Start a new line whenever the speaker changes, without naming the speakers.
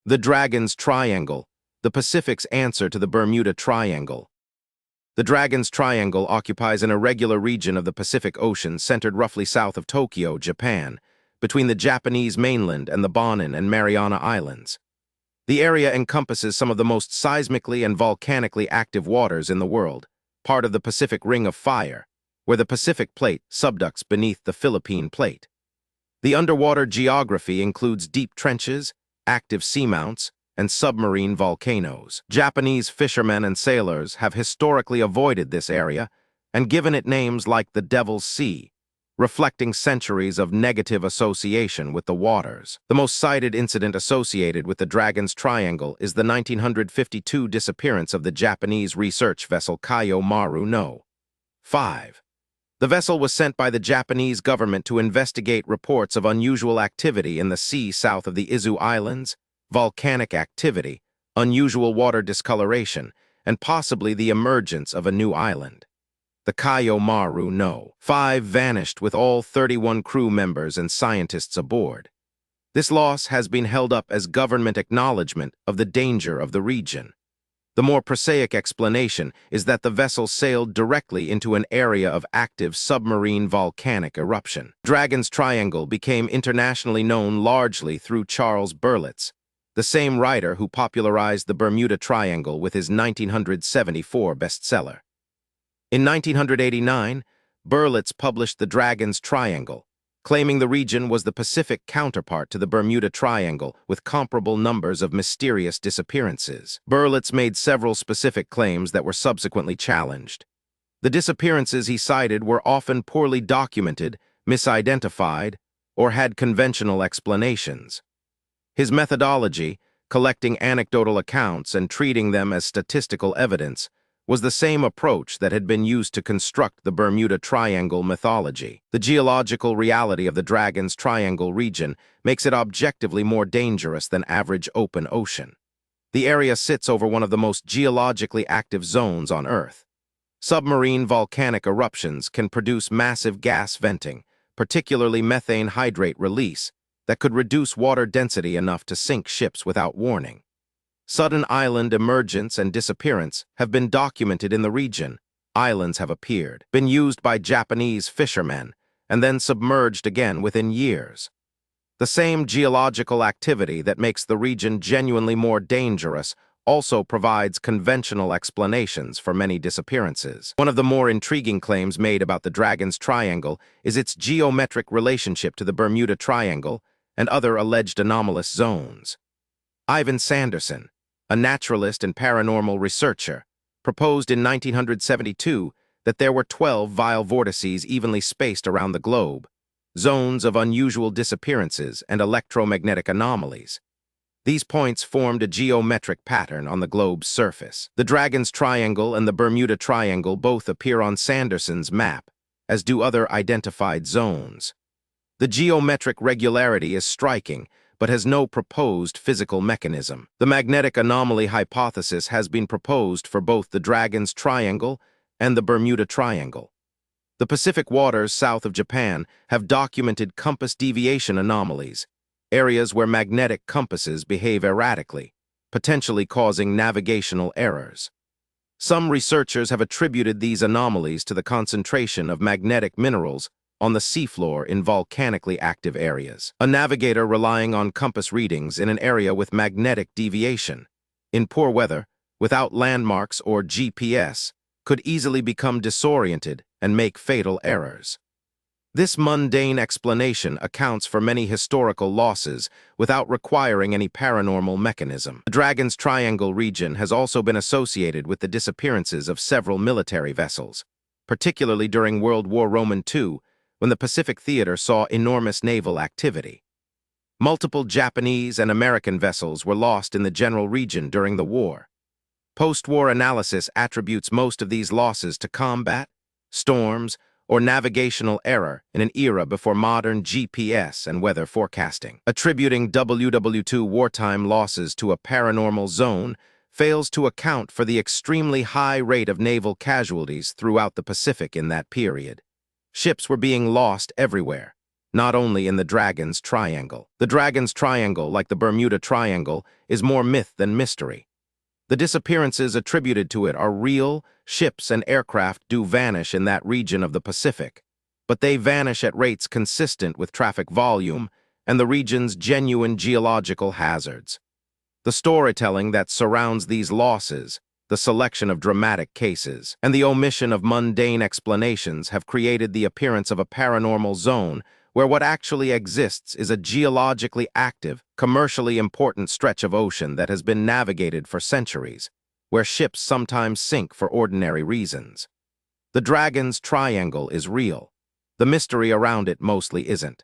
The Dragon's Triangle, the Pacific's answer to the Bermuda Triangle. The Dragon's Triangle occupies an irregular region of the Pacific Ocean centered roughly south of Tokyo, Japan, between the Japanese mainland and the Bonin and Mariana Islands. The area encompasses some of the most seismically and volcanically active waters in the world, part of the Pacific Ring of Fire, where the Pacific Plate subducts beneath the Philippine Plate. The underwater geography includes deep trenches, active seamounts, and submarine volcanoes. Japanese fishermen and sailors have historically avoided this area and given it names like the Devil's Sea, reflecting centuries of negative association with the waters. The most cited incident associated with the Dragon's Triangle is the 1952 disappearance of the Japanese research vessel Kayo Maru no. 5. The vessel was sent by the Japanese government to investigate reports of unusual activity in the sea south of the Izu Islands, volcanic activity, unusual water discoloration, and possibly the emergence of a new island. The Kayo Maru no. 5 vanished with all 31 crew members and scientists aboard. This loss has been held up as government acknowledgement of the danger of the region. The more prosaic explanation is that the vessel sailed directly into an area of active submarine volcanic eruption. Dragon's Triangle became internationally known largely through Charles Berlitz, the same writer who popularized the Bermuda Triangle with his 1974 bestseller. In 1989, Berlitz published The Dragon's Triangle, claiming the region was the Pacific counterpart to the Bermuda Triangle with comparable numbers of mysterious disappearances. Berlitz made several specific claims that were subsequently challenged. The disappearances he cited were often poorly documented, misidentified, or had conventional explanations. His methodology, collecting anecdotal accounts and treating them as statistical evidence, was the same approach that had been used to construct the Bermuda Triangle mythology. The geological reality of the Dragon's Triangle region makes it objectively more dangerous than average open ocean. The area sits over one of the most geologically active zones on Earth. Submarine volcanic eruptions can produce massive gas venting, particularly methane hydrate release, that could reduce water density enough to sink ships without warning. Sudden island emergence and disappearance have been documented in the region. Islands have appeared, been used by Japanese fishermen, and then submerged again within years. The same geological activity that makes the region genuinely more dangerous also provides conventional explanations for many disappearances. One of the more intriguing claims made about the Dragon's Triangle is its geometric relationship to the Bermuda Triangle and other alleged anomalous zones. Ivan Sanderson, a naturalist and paranormal researcher, proposed in 1972 that there were 12 vile vortices evenly spaced around the globe, zones of unusual disappearances and electromagnetic anomalies. These points formed a geometric pattern on the globe's surface. The Dragon's Triangle and the Bermuda Triangle both appear on Sanderson's map, as do other identified zones. The geometric regularity is striking, but has no proposed physical mechanism. The magnetic anomaly hypothesis has been proposed for both the Dragon's Triangle and the Bermuda Triangle. The Pacific waters south of Japan have documented compass deviation anomalies, areas where magnetic compasses behave erratically, potentially causing navigational errors. Some researchers have attributed these anomalies to the concentration of magnetic minerals on the seafloor in volcanically active areas. A navigator relying on compass readings in an area with magnetic deviation, in poor weather, without landmarks or GPS, could easily become disoriented and make fatal errors. This mundane explanation accounts for many historical losses without requiring any paranormal mechanism. The Dragon's Triangle region has also been associated with the disappearances of several military vessels, particularly during World War II, when the Pacific Theater saw enormous naval activity. Multiple Japanese and American vessels were lost in the general region during the war. Post-war analysis attributes most of these losses to combat, storms, or navigational error in an era before modern GPS and weather forecasting. Attributing WW2 wartime losses to a paranormal zone fails to account for the extremely high rate of naval casualties throughout the Pacific in that period. Ships were being lost everywhere, not only in the Dragon's Triangle. The Dragon's Triangle, like the Bermuda Triangle, is more myth than mystery. The disappearances attributed to it are real. Ships and aircraft do vanish in that region of the Pacific, but they vanish at rates consistent with traffic volume and the region's genuine geological hazards. The storytelling that surrounds these losses, the selection of dramatic cases, and the omission of mundane explanations have created the appearance of a paranormal zone where what actually exists is a geologically active, commercially important stretch of ocean that has been navigated for centuries, where ships sometimes sink for ordinary reasons. The Dragon's Triangle is real. The mystery around it mostly isn't.